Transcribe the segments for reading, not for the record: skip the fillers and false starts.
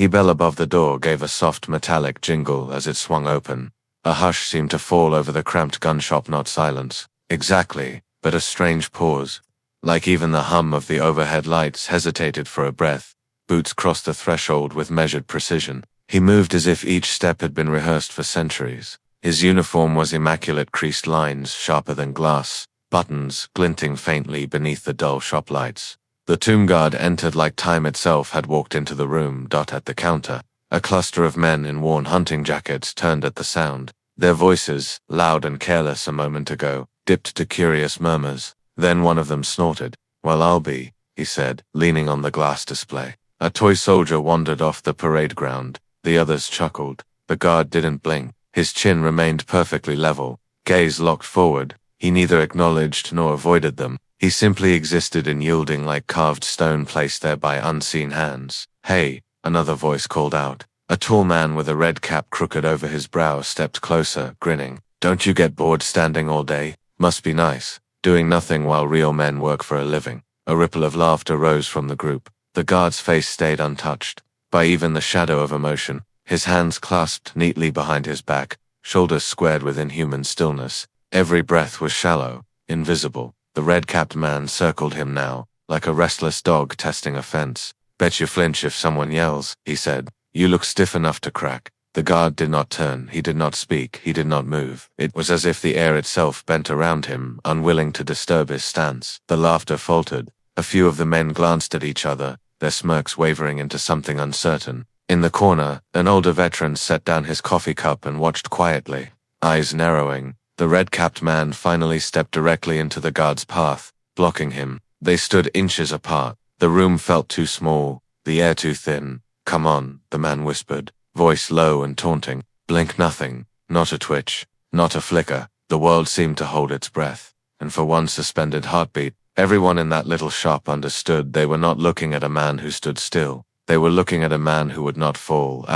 The bell above the door gave a soft metallic jingle as it swung open. A hush seemed to fall over the cramped gun shop, not silence, exactly, but a strange pause. Like even the hum of the overhead lights hesitated for a breath. Boots crossed the threshold with measured precision. He moved as if each step had been rehearsed for centuries. His uniform was immaculate, creased lines sharper than glass, buttons glinting faintly beneath the dull shop lights. The tomb guard entered like time itself had walked into the room. At the counter, a cluster of men in worn hunting jackets turned at the sound. Their voices, loud and careless a moment ago, dipped to curious murmurs. Then one of them snorted. "Well, I'll be," he said, leaning on the glass display. A toy soldier wandered off the parade ground. The others chuckled. The guard didn't blink. His chin remained perfectly level, gaze locked forward. He neither acknowledged nor avoided them. He simply existed, unyielding like carved stone placed there by unseen hands. "Hey," another voice called out. A tall man with a red cap crooked over his brow stepped closer, grinning. "Don't you get bored standing all day? Must be nice, doing nothing while real men work for a living." A ripple of laughter rose from the group. The guard's face stayed untouched by even the shadow of emotion. His hands clasped neatly behind his back, shoulders squared with inhuman stillness. Every breath was shallow, invisible. The red-capped man circled him now, like a restless dog testing a fence. "Bet you flinch if someone yells," he said. "You look stiff enough to crack." The guard did not turn, he did not speak, he did not move. It was as if the air itself bent around him, unwilling to disturb his stance. The laughter faltered. A few of the men glanced at each other, their smirks wavering into something uncertain. In the corner, an older veteran set down his coffee cup and watched quietly, eyes narrowing. The red-capped man finally stepped directly into the guard's path, blocking him. They stood inches apart. The room felt too small, the air too thin. "Come on," the man whispered, voice low and taunting. "Blink nothing, not a twitch, not a flicker." The world seemed to hold its breath, and for one suspended heartbeat, everyone in that little shop understood they were not looking at a man who stood still. They were looking at a man who would not fall.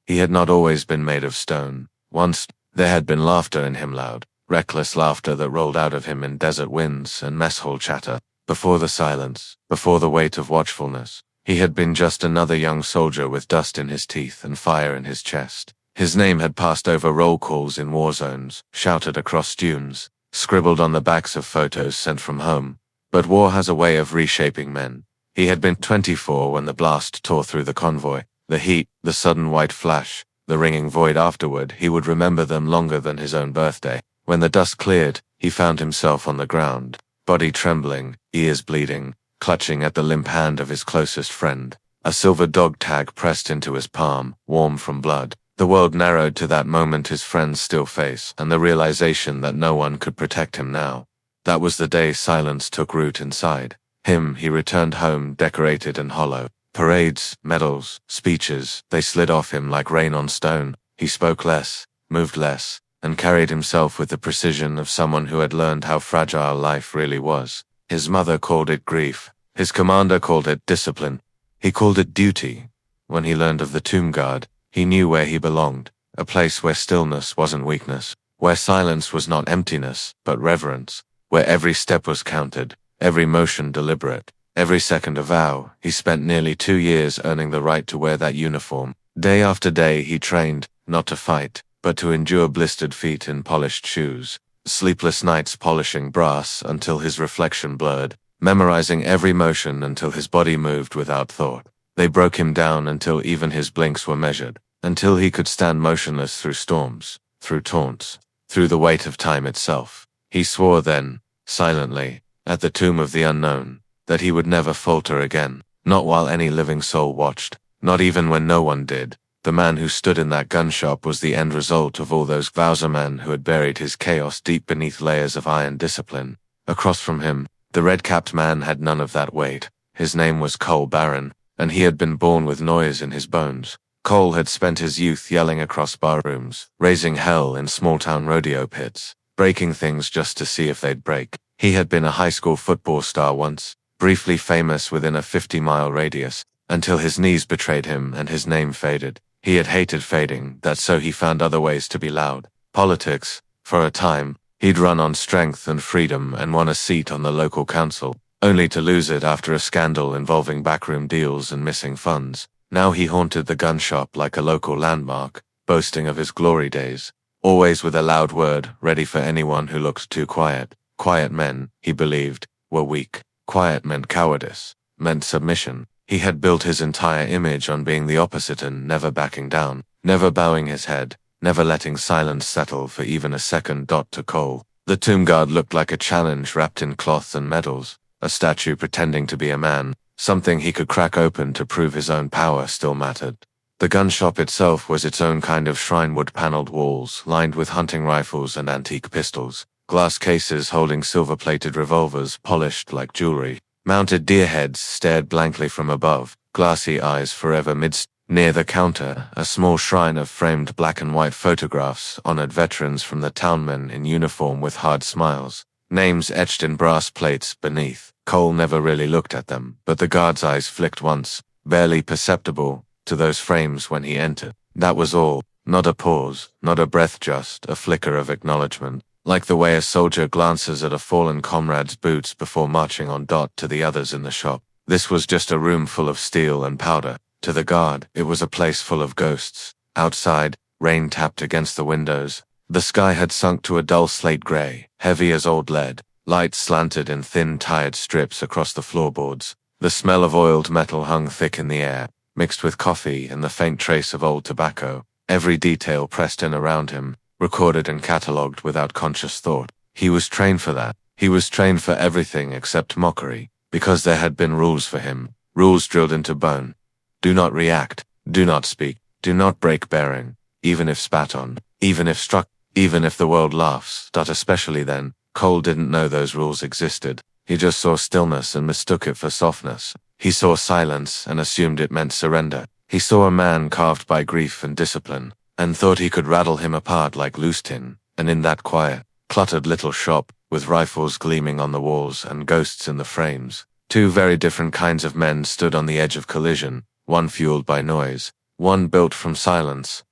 He had not always been made of stone. Once, there had been laughter in him, loud, reckless laughter that rolled out of him in desert winds and mess hall chatter. Before the silence, before the weight of watchfulness, he had been just another young soldier with dust in his teeth and fire in his chest. His name had passed over roll calls in war zones, shouted across dunes, scribbled on the backs of photos sent from home. But war has a way of reshaping men. He had been 24 when the blast tore through the convoy. The heat, the sudden white flash, the ringing void afterward, he would remember them longer than his own birthday. When the dust cleared, he found himself on the ground, body trembling, ears bleeding, clutching at the limp hand of his closest friend. A silver dog tag pressed into his palm, warm from blood. The world narrowed to that moment, his friend's still face, and the realization that no one could protect him now. That was the day silence took root inside him. He returned home decorated and hollow. Parades, medals, speeches, they slid off him like rain on stone. He spoke less, moved less, and carried himself with the precision of someone who had learned how fragile life really was. His mother called it grief. His commander called it discipline. He called it duty. When he learned of the tomb guard, he knew where he belonged, a place where stillness wasn't weakness, where silence was not emptiness, but reverence, where every step was counted, every motion deliberate, every second a vow. He spent nearly 2 years earning the right to wear that uniform. Day after day he trained, not to fight, but to endure blistered feet in polished shoes, sleepless nights polishing brass until his reflection blurred, memorizing every motion until his body moved without thought. They broke him down until even his blinks were measured, until he could stand motionless through storms, through taunts, through the weight of time itself. He swore then, silently, at the tomb of the unknown, that he would never falter again, not while any living soul watched, not even when no one did. The man who stood in that gun shop was the end result of all those vows, a man who had buried his chaos deep beneath layers of iron discipline. Across from him, the red-capped man had none of that weight. His name was Cole Barron, and he had been born with noise in his bones. Cole had spent his youth yelling across barrooms, raising hell in small-town rodeo pits, breaking things just to see if they'd break. He had been a high school football star once, briefly famous within a 50-mile radius, until his knees betrayed him and his name faded. He had hated fading, so he found other ways to be loud. Politics, for a time, he'd run on strength and freedom and won a seat on the local council, only to lose it after a scandal involving backroom deals and missing funds. Now he haunted the gun shop like a local landmark, boasting of his glory days, always with a loud word ready for anyone who looked too quiet. Quiet men, he believed, were weak. Quiet meant cowardice, meant submission. He had built his entire image on being the opposite and never backing down, never bowing his head, never letting silence settle for even a second. To Cole, the tomb guard looked like a challenge wrapped in cloth and medals, a statue pretending to be a man, something he could crack open to prove his own power still mattered. The gun shop itself was its own kind of shrine, wood-paneled walls, lined with hunting rifles and antique pistols, glass cases holding silver-plated revolvers polished like jewelry, mounted deer heads stared blankly from above, glassy eyes forever midst. Near the counter, a small shrine of framed black and white photographs honored veterans from the townmen in uniform with hard smiles, names etched in brass plates beneath. Cole never really looked at them, but the guard's eyes flicked once, barely perceptible, to those frames when he entered. That was all. Not a pause, not a breath, just a flicker of acknowledgement, like the way a soldier glances at a fallen comrade's boots before marching on. To the others in the shop, this was just a room full of steel and powder. To the guard, it was a place full of ghosts. Outside, rain tapped against the windows. The sky had sunk to a dull slate gray, heavy as old lead. Light slanted in thin, tired strips across the floorboards. The smell of oiled metal hung thick in the air, mixed with coffee and the faint trace of old tobacco. Every detail pressed in around him, recorded and catalogued without conscious thought. He was trained for that. He was trained for everything except mockery, because there had been rules for him, rules drilled into bone. Do not react, do not speak, do not break bearing, even if spat on, even if struck, even if the world laughs. Especially then. Cole didn't know those rules existed. He just saw stillness and mistook it for softness. He saw silence and assumed it meant surrender. He saw a man carved by grief and discipline, and thought he could rattle him apart like loose tin. And in that quiet, cluttered little shop, with rifles gleaming on the walls and ghosts in the frames, two very different kinds of men stood on the edge of collision, one fueled by noise, one built from silence.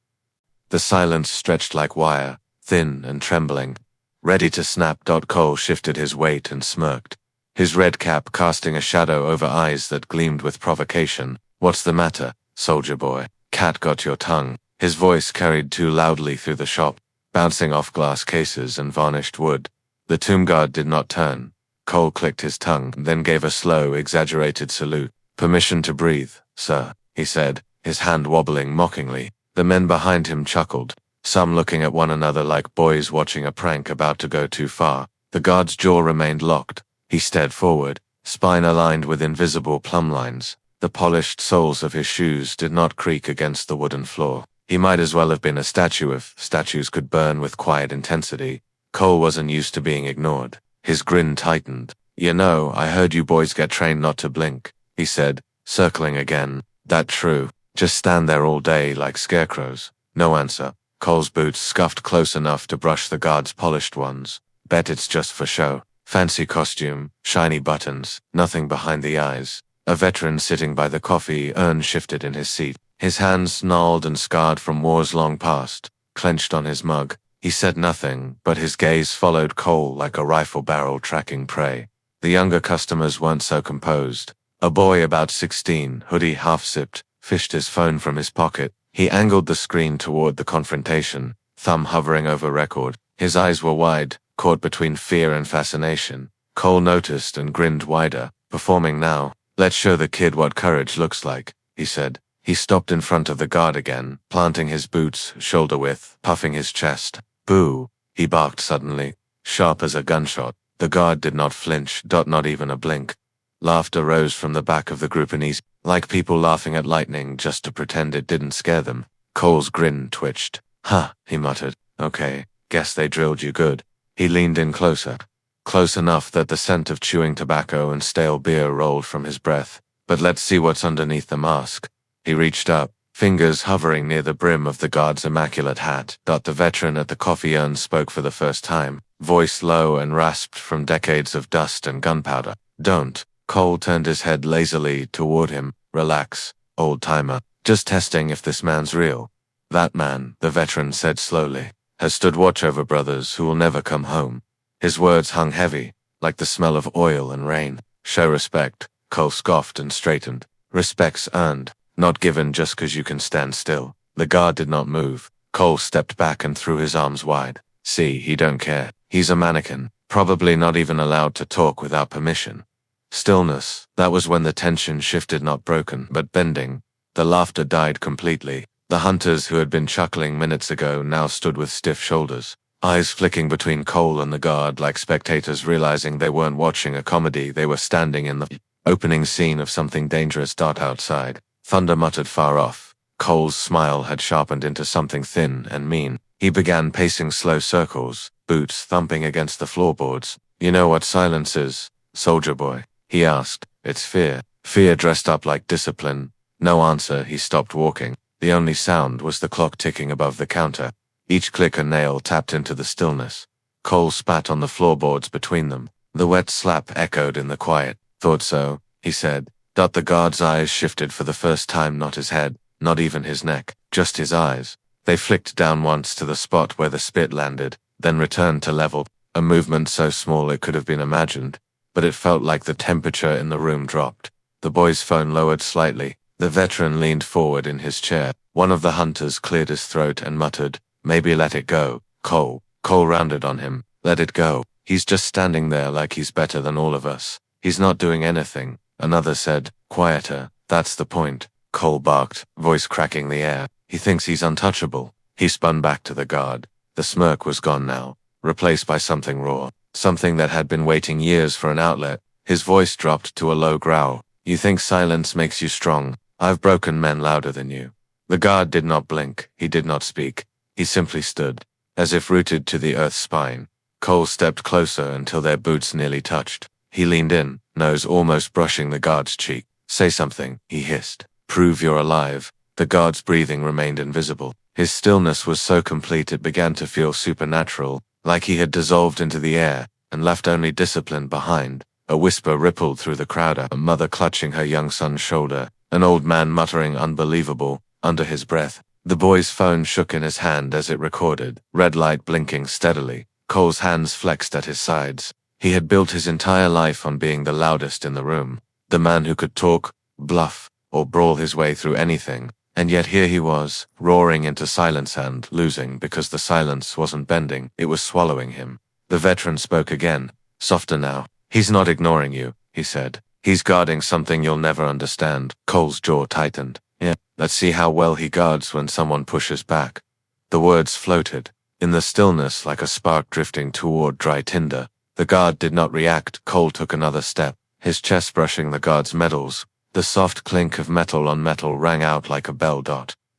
The silence stretched like wire, thin and trembling, ready to snap. Cole shifted his weight and smirked, his red cap casting a shadow over eyes that gleamed with provocation. What's the matter, soldier boy? Cat got your tongue? His voice carried too loudly through the shop, bouncing off glass cases and varnished wood. The tomb guard did not turn. Cole clicked his tongue, then gave a slow, exaggerated salute. Permission to breathe, sir, he said, his hand wobbling mockingly. The men behind him chuckled, some looking at one another like boys watching a prank about to go too far. The guard's jaw remained locked. He stared forward, spine aligned with invisible plumb lines. The polished soles of his shoes did not creak against the wooden floor. He might as well have been a statue if statues could burn with quiet intensity. Cole wasn't used to being ignored. His grin tightened. You know, I heard you boys get trained not to blink, he said, circling again. That true? Just stand there all day like scarecrows. No answer. Cole's boots scuffed close enough to brush the guard's polished ones. Bet it's just for show. Fancy costume, shiny buttons, nothing behind the eyes. A veteran sitting by the coffee urn shifted in his seat, his hands gnarled and scarred from wars long past, clenched on his mug. He said nothing, but his gaze followed Cole like a rifle barrel tracking prey. The younger customers weren't so composed. A boy about 16, hoodie half-sipped, fished his phone from his pocket. He angled the screen toward the confrontation, thumb hovering over record. His eyes were wide, caught between fear and fascination. Cole noticed and grinned wider. Performing now. Let's show the kid what courage looks like, he said. He stopped in front of the guard again, planting his boots shoulder-width, puffing his chest. Boo, he barked suddenly, sharp as a gunshot. The guard did not flinch, not even a blink. Laughter rose from the back of the group uneasy, like people laughing at lightning just to pretend it didn't scare them. Cole's grin twitched. Huh, he muttered. Okay, guess they drilled you good. He leaned in closer. Close enough that the scent of chewing tobacco and stale beer rolled from his breath. But let's see what's underneath the mask. He reached up, fingers hovering near the brim of the guard's immaculate hat. The veteran at the coffee urn spoke for the first time, voice low and rasped from decades of dust and gunpowder. Don't. Cole turned his head lazily toward him. Relax, old-timer. Just testing if this man's real. That man, the veteran said slowly, has stood watch over brothers who will never come home. His words hung heavy, like the smell of oil and rain. Show respect. Cole scoffed and straightened. Respect's earned. Not given just 'cause you can stand still. The guard did not move. Cole stepped back and threw his arms wide. See, he don't care. He's a mannequin. Probably not even allowed to talk without permission. Stillness. That was when the tension shifted, not broken, but bending. The laughter died completely. The hunters who had been chuckling minutes ago now stood with stiff shoulders, eyes flicking between Cole and the guard like spectators realizing they weren't watching a comedy, they were standing in the opening scene of something dangerous. Outside, thunder muttered far off. Cole's smile had sharpened into something thin and mean. He began pacing slow circles, boots thumping against the floorboards. You know what silence is, soldier boy? He asked. It's fear. Fear dressed up like discipline. No answer. He stopped walking. The only sound was the clock ticking above the counter. Each click a nail tapped into the stillness. Cole spat on the floorboards between them. The wet slap echoed in the quiet. Thought so, he said. The guard's eyes shifted for the first time, not his head, not even his neck, just his eyes. They flicked down once to the spot where the spit landed, then returned to level, a movement so small it could have been imagined, but it felt like the temperature in the room dropped. The boy's phone lowered slightly. The veteran leaned forward in his chair. One of the hunters cleared his throat and muttered, "Maybe let it go, Cole." Cole rounded on him. "Let it go. He's just standing there like he's better than all of us. He's not doing anything." Another said, "Quieter. That's the point." Cole barked, voice cracking the air. "He thinks he's untouchable." He spun back to the guard. The smirk was gone now, replaced by something raw, something that had been waiting years for an outlet. His voice dropped to a low growl. "You think silence makes you strong? I've broken men louder than you." The guard did not blink. He did not speak. He simply stood, as if rooted to the earth's spine. Cole stepped closer until their boots nearly touched. He leaned in, nose almost brushing the guard's cheek. "Say something," he hissed. "Prove you're alive." The guard's breathing remained invisible. His stillness was so complete it began to feel supernatural, like he had dissolved into the air and left only discipline behind. A whisper rippled through the crowd, a mother clutching her young son's shoulder, an old man muttering "unbelievable" under his breath. The boy's phone shook in his hand as it recorded, red light blinking steadily. Cole's hands flexed at his sides. He had built his entire life on being the loudest in the room, the man who could talk, bluff, or brawl his way through anything. And yet here he was, roaring into silence and losing because the silence wasn't bending, it was swallowing him. The veteran spoke again, softer now. "He's not ignoring you," he said. "He's guarding something you'll never understand." Cole's jaw tightened. "Yeah, let's see how well he guards when someone pushes back." The words floated in the stillness like a spark drifting toward dry tinder. The guard did not react. Cole took another step, his chest brushing the guard's medals. The soft clink of metal on metal rang out like a bell.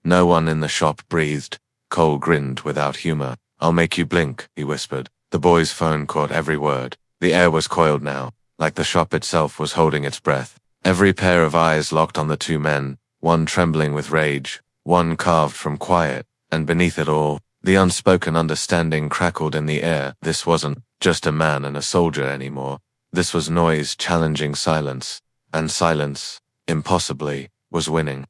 No one in the shop breathed. Cole grinned without humor. "I'll make you blink," he whispered. The boy's phone caught every word. The air was coiled now, like the shop itself was holding its breath. Every pair of eyes locked on the two men, one trembling with rage, one carved from quiet, and beneath it all, the unspoken understanding crackled in the air. This wasn't just a man and a soldier anymore. This was noise challenging silence, and silence, impossibly, was winning.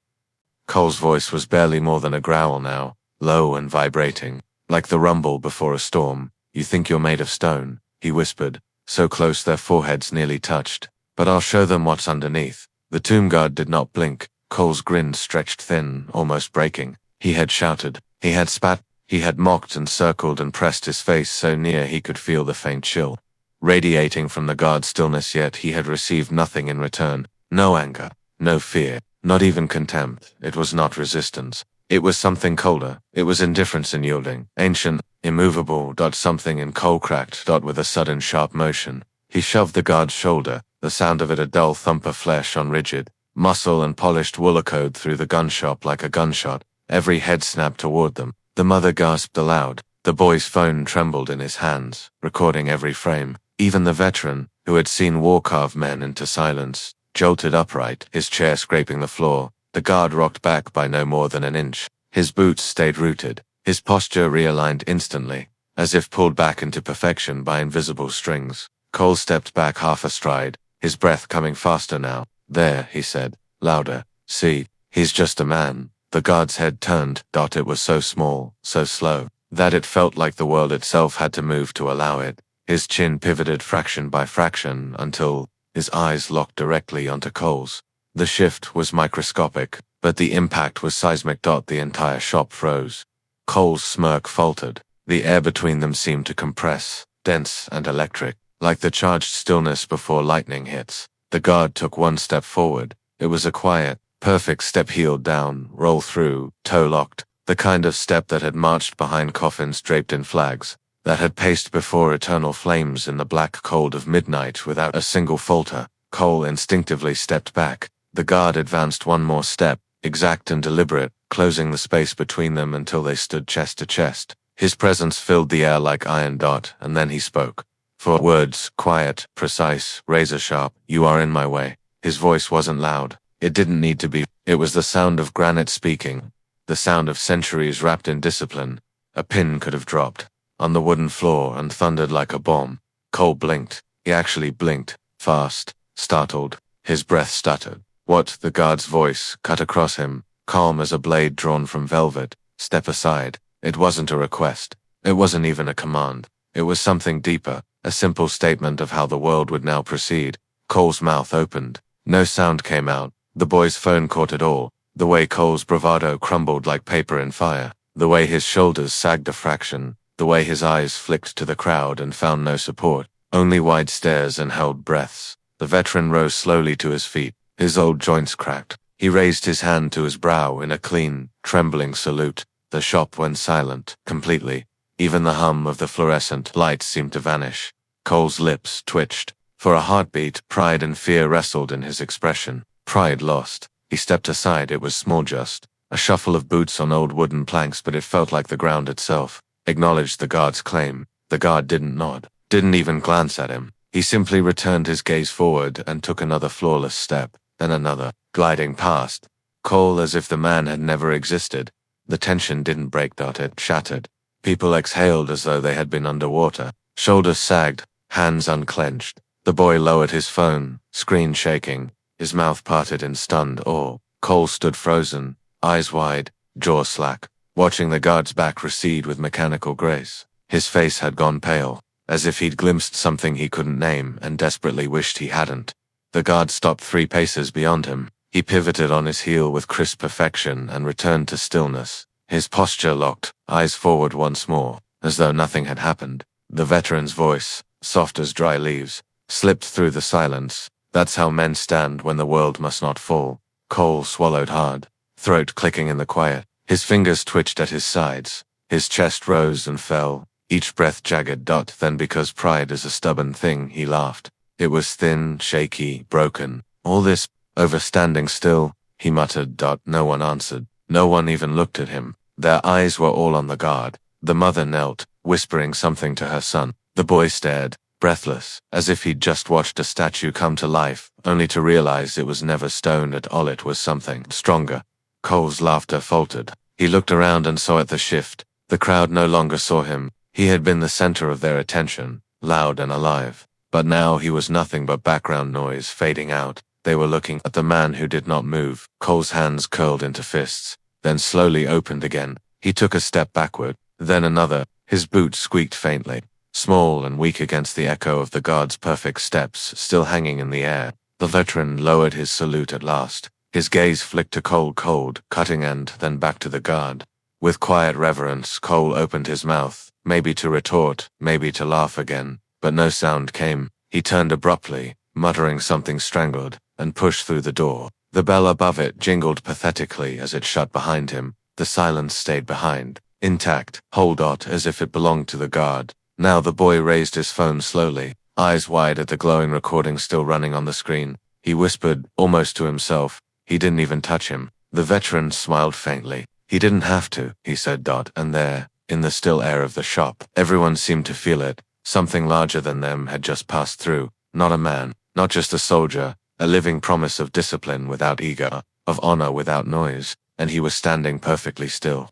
Cole's voice was barely more than a growl now, low and vibrating, like the rumble before a storm. "You think you're made of stone," he whispered, so close their foreheads nearly touched. "But I'll show them what's underneath." The tomb guard did not blink. Cole's grin stretched thin, almost breaking. He had shouted. He had spat. He had mocked and circled and pressed his face so near he could feel the faint chill radiating from the guard's stillness, yet he had received nothing in return. No anger, no fear, not even contempt. It was not resistance. It was something colder. It was indifference in yielding, ancient, immovable. Something in Cole cracked. With a sudden sharp motion, he shoved the guard's shoulder, the sound of it a dull thump of flesh on rigid muscle and polished wool echoed through the gun shop like a gunshot. Every head snapped toward them. The mother gasped aloud. The boy's phone trembled in his hands, recording every frame. Even the veteran, who had seen war carve men into silence, jolted upright, his chair scraping the floor. The guard rocked back by no more than an inch. His boots stayed rooted, his posture realigned instantly, as if pulled back into perfection by invisible strings. Cole stepped back half a stride, his breath coming faster now. "There," he said, louder. "See, he's just a man." The guard's head turned. It was so small, so slow, that it felt like the world itself had to move to allow it. His chin pivoted fraction by fraction until his eyes locked directly onto Cole's. The shift was microscopic, but the impact was seismic. The entire shop froze. Cole's smirk faltered. The air between them seemed to compress, dense and electric, like the charged stillness before lightning hits. The guard took one step forward. It was a quiet, perfect step, heel down, roll through, toe locked, the kind of step that had marched behind coffins draped in flags, that had paced before eternal flames in the black cold of midnight without a single falter. Cole instinctively stepped back. The guard advanced one more step, exact and deliberate, closing the space between them until they stood chest to chest. His presence filled the air like iron. And then he spoke. For words, quiet, precise, razor-sharp. You are in my way. His voice wasn't loud. It didn't need to be. It was the sound of granite speaking. The sound of centuries wrapped in discipline. A pin could have dropped on the wooden floor and thundered like a bomb. Cole blinked. He actually blinked. Fast. Startled. His breath stuttered. What? The guard's voice cut across him, calm as a blade drawn from velvet. Step aside. It wasn't a request. It wasn't even a command. It was something deeper, a simple statement of how the world would now proceed. Cole's mouth opened. No sound came out. The boy's phone caught it all. The way Cole's bravado crumbled like paper in fire. The way his shoulders sagged a fraction. The way his eyes flicked to the crowd and found no support. Only wide stares and held breaths. The veteran rose slowly to his feet. His old joints cracked. He raised his hand to his brow in a clean, trembling salute. The shop went silent, completely. Even the hum of the fluorescent lights seemed to vanish. Cole's lips twitched. For a heartbeat, pride and fear wrestled in his expression. Pride lost. He stepped aside. It was small, just a shuffle of boots on old wooden planks, but it felt like the ground itself acknowledged the guard's claim. The guard didn't nod, didn't even glance at him. He simply returned his gaze forward and took another flawless step, then another, gliding past Cole as if the man had never existed. The tension didn't break. It shattered. People exhaled as though they had been underwater. Shoulders sagged, hands unclenched. The boy lowered his phone, screen shaking, his mouth parted in stunned awe. Cole stood frozen, eyes wide, jaw slack, watching the guard's back recede with mechanical grace. His face had gone pale, as if he'd glimpsed something he couldn't name and desperately wished he hadn't. The guard stopped 3 paces beyond him. He pivoted on his heel with crisp perfection and returned to stillness. His posture locked, eyes forward once more, as though nothing had happened. The veteran's voice, soft as dry leaves, slipped through the silence. That's how men stand when the world must not fall. Cole swallowed hard, throat clicking in the quiet. His fingers twitched at his sides. His chest rose and fell, each breath jagged. Then, because pride is a stubborn thing, he laughed. It was thin, shaky, broken. All this, over standing still, he muttered. No one answered. No one even looked at him. Their eyes were all on the guard. The mother knelt, whispering something to her son. The boy stared, breathless, as if he'd just watched a statue come to life, only to realize it was never stone at all. It was something stronger. Cole's laughter faltered. He looked around and saw at the shift. The crowd no longer saw him. He had been the center of their attention, loud and alive. But now he was nothing but background noise fading out. They were looking at the man who did not move. Cole's hands curled into fists, then slowly opened again. He took a step backward, then another. His boots squeaked faintly, small and weak against the echo of the guard's perfect steps still hanging in the air. The veteran lowered his salute at last. His gaze flicked to Cole, cold, cutting, and then back to the guard. With quiet reverence, Cole opened his mouth, maybe to retort, maybe to laugh again, but no sound came. He turned abruptly, muttering something strangled, and pushed through the door. The bell above it jingled pathetically as it shut behind him. The silence stayed behind, intact, whole, as if it belonged to the guard. Now the boy raised his phone slowly, eyes wide at the glowing recording still running on the screen. He whispered, almost to himself. He didn't even touch him. The veteran smiled faintly. He didn't have to, he said. And there, in the still air of the shop, everyone seemed to feel it. Something larger than them had just passed through. Not a man, not just a soldier, a living promise of discipline without ego, of honor without noise, and he was standing perfectly still.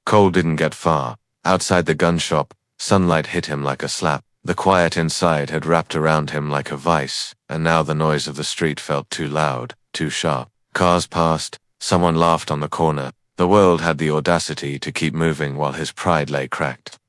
Cole didn't get far. Outside the gun shop, sunlight hit him like a slap. The quiet inside had wrapped around him like a vice, and now the noise of the street felt too loud, too sharp. Cars passed, someone laughed on the corner. The world had the audacity to keep moving while his pride lay cracked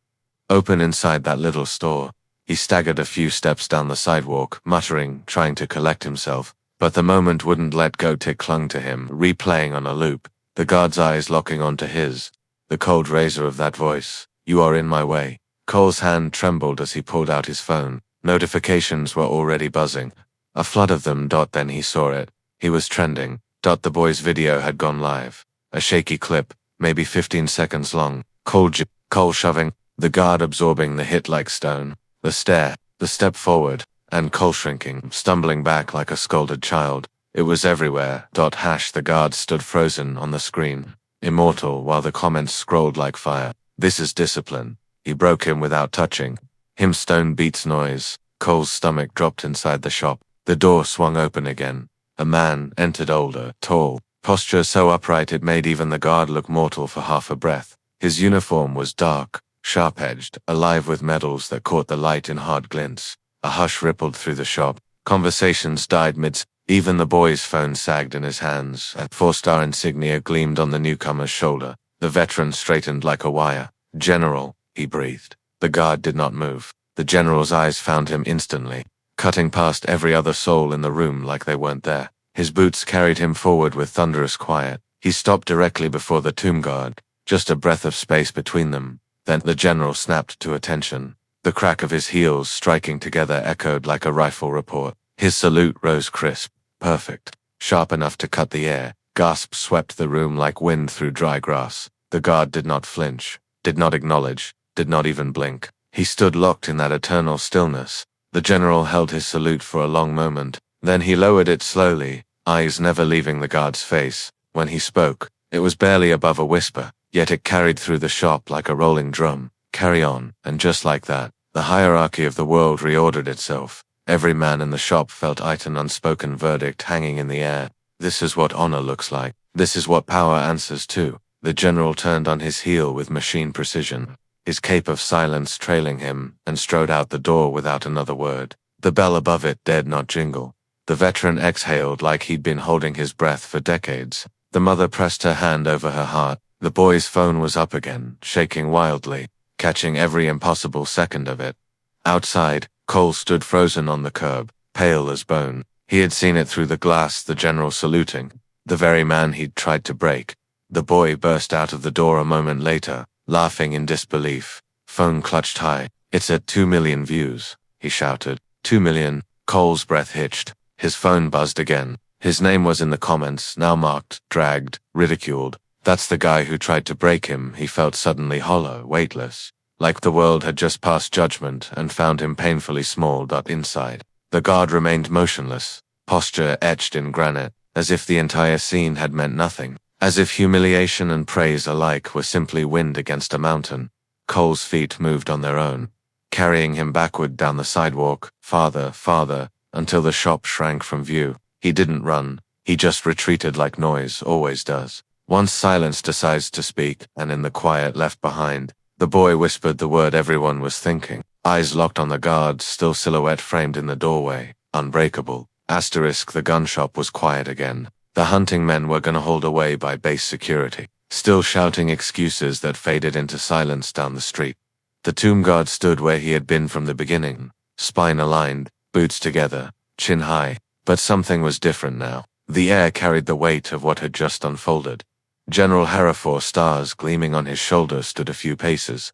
open inside that little store. He staggered a few steps down the sidewalk, muttering, trying to collect himself. But the moment wouldn't let go. Tick clung to him, replaying on a loop, the guard's eyes locking onto his. The cold razor of that voice. You are in my way. Cole's hand trembled as he pulled out his phone. Notifications were already buzzing. A flood of them. Then he saw it. He was trending. The boy's video had gone live. A shaky clip, maybe 15 seconds long. Cole shoving, the guard absorbing the hit like stone. The stare, the step forward, and Cole shrinking, stumbling back like a scolded child. It was everywhere. The guard stood frozen on the screen, immortal, while the comments scrolled like fire. This is discipline. He broke him without touching. Him stone beats noise. Cole's stomach dropped inside the shop. The door swung open again. A man entered, older, tall, posture so upright it made even the guard look mortal for half a breath. His uniform was dark, sharp-edged, alive with medals that caught the light in hard glints. A hush rippled through the shop. Conversations died midst. Even the boy's phone sagged in his hands. A four-star insignia gleamed on the newcomer's shoulder. The veteran straightened like a wire. General, he breathed. The guard did not move. The general's eyes found him instantly, cutting past every other soul in the room like they weren't there. His boots carried him forward with thunderous quiet. He stopped directly before the tomb guard, just a breath of space between them. Then the general snapped to attention. The crack of his heels striking together echoed like a rifle report. His salute rose crisp, perfect, sharp enough to cut the air. Gasps swept the room like wind through dry grass. The guard did not flinch, did not acknowledge, did not even blink. He stood locked in that eternal stillness. The general held his salute for a long moment. Then he lowered it slowly, eyes never leaving the guard's face. When he spoke, it was barely above a whisper, yet it carried through the shop like a rolling drum. Carry on, and just like that, the hierarchy of the world reordered itself. Every man in the shop felt an unspoken verdict hanging in the air. This is what honor looks like. This is what power answers to. The general turned on his heel with machine precision, his cape of silence trailing him, and strode out the door without another word. The bell above it dared not jingle. The veteran exhaled like he'd been holding his breath for decades. The mother pressed her hand over her heart. The boy's phone was up again, shaking wildly, catching every impossible second of it. Outside, Cole stood frozen on the curb, pale as bone. He had seen it through the glass, the general saluting, the very man he'd tried to break. The boy burst out of the door a moment later, laughing in disbelief. Phone clutched high. It's at 2 million views, he shouted. 2 million. Cole's breath hitched. His phone buzzed again. His name was in the comments, now marked, dragged, ridiculed. That's the guy who tried to break him. He felt suddenly hollow, weightless, like the world had just passed judgment and found him painfully small. Inside, the guard remained motionless, posture etched in granite, as if the entire scene had meant nothing, as if humiliation and praise alike were simply wind against a mountain. Cole's feet moved on their own, carrying him backward down the sidewalk, farther, until the shop shrank from view. He didn't run, he just retreated like noise always does. Once silence decides to speak, and in the quiet left behind, the boy whispered the word everyone was thinking. Eyes locked on the guard's still silhouette framed in the doorway. Unbreakable. The gun shop was quiet again. The hunting men were gonna hold away by base security, still shouting excuses that faded into silence down the street. The tomb guard stood where he had been from the beginning, spine aligned, boots together, chin high. But something was different now. The air carried the weight of what had just unfolded. General Hereford, stars gleaming on his shoulder, stood a few paces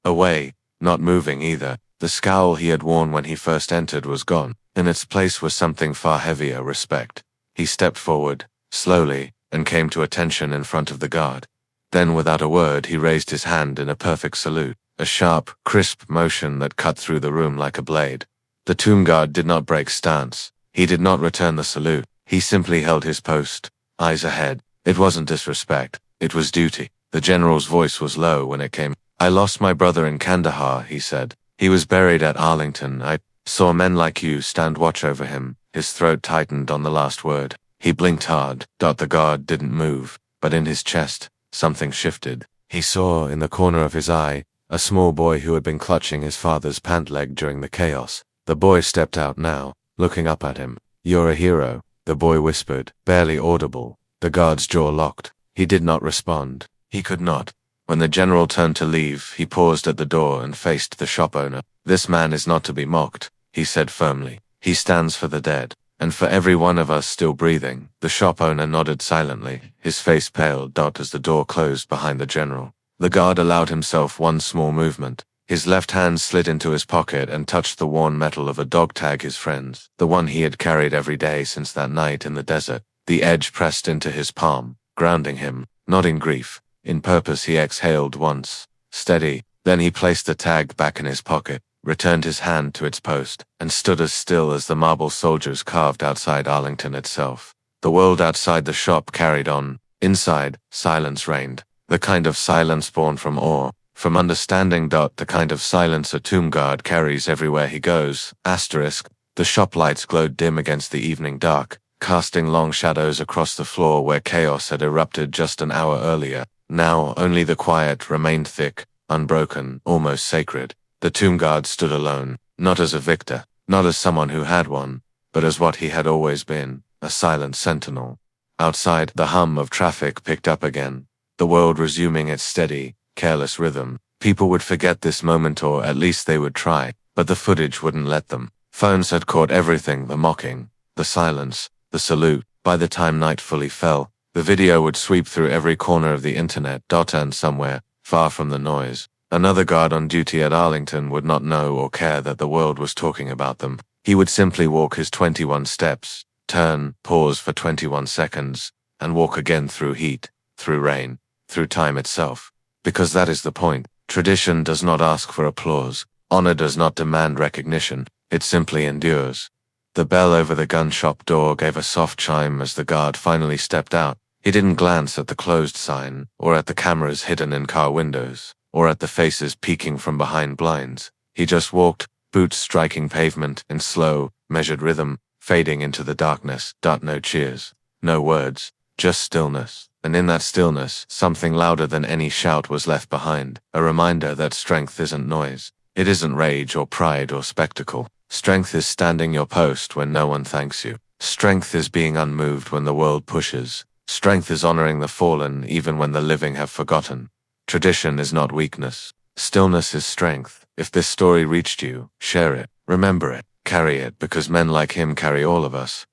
away, not moving either. The scowl he had worn when he first entered was gone. In its place was something far heavier, respect. He stepped forward, slowly, and came to attention in front of the guard. Then without a word he raised his hand in a perfect salute, a sharp, crisp motion that cut through the room like a blade. The tomb guard did not break stance. He did not return the salute. He simply held his post, eyes ahead. It wasn't disrespect, it was duty. The general's voice was low when it came. I lost my brother in Kandahar, he said. He was buried at Arlington. I saw men like you stand watch over him. His throat tightened on the last word. He blinked hard. The guard didn't move, but in his chest, something shifted. He saw, in the corner of his eye, a small boy who had been clutching his father's pant leg during the chaos. The boy stepped out now, looking up at him. You're a hero, the boy whispered, barely audible. The guard's jaw locked. He did not respond. He could not. When the general turned to leave, he paused at the door and faced the shop owner. This man is not to be mocked, he said firmly. He stands for the dead. And for every one of us still breathing, the shop owner nodded silently, his face pale as the door closed behind the general. The guard allowed himself one small movement. His left hand slid into his pocket and touched the worn metal of a dog tag his friend's, the one he had carried every day since that night in the desert. The edge pressed into his palm, grounding him, not in grief. In purpose he exhaled once, steady, then he placed the tag back in his pocket, returned his hand to its post, and stood as still as the marble soldiers carved outside Arlington itself. The world outside the shop carried on. Inside, silence reigned, the kind of silence born from awe, from understanding. The kind of silence a tomb guard carries everywhere he goes. The shop lights glowed dim against the evening dark, casting long shadows across the floor where chaos had erupted just an hour earlier. Now only the quiet remained, thick, unbroken, almost sacred. The tomb guard stood alone, not as a victor, not as someone who had won, but as what he had always been, a silent sentinel. Outside, the hum of traffic picked up again, the world resuming its steady, careless rhythm. People would forget this moment, or at least they would try, but the footage wouldn't let them. Phones had caught everything, the mocking, the silence, the salute. By the time night fully fell, the video would sweep through every corner of the internet. And somewhere, far from the noise, another guard on duty at Arlington would not know or care that the world was talking about them. He would simply walk his 21 steps, turn, pause for 21 seconds, and walk again through heat, through rain, through time itself. Because that is the point. Tradition does not ask for applause. Honor does not demand recognition. It simply endures. The bell over the gun shop door gave a soft chime as the guard finally stepped out. He didn't glance at the closed sign, or at the cameras hidden in car windows, or at the faces peeking from behind blinds. He just walked, boots striking pavement in slow, measured rhythm, fading into the darkness. No cheers, no words, just stillness. And in that stillness, something louder than any shout was left behind, a reminder that strength isn't noise. It isn't rage or pride or spectacle. Strength is standing your post when no one thanks you. Strength is being unmoved when the world pushes. Strength is honoring the fallen even when the living have forgotten. Tradition is not weakness. Stillness is strength. If this story reached you, share it, remember it, carry it, because men like him carry all of us.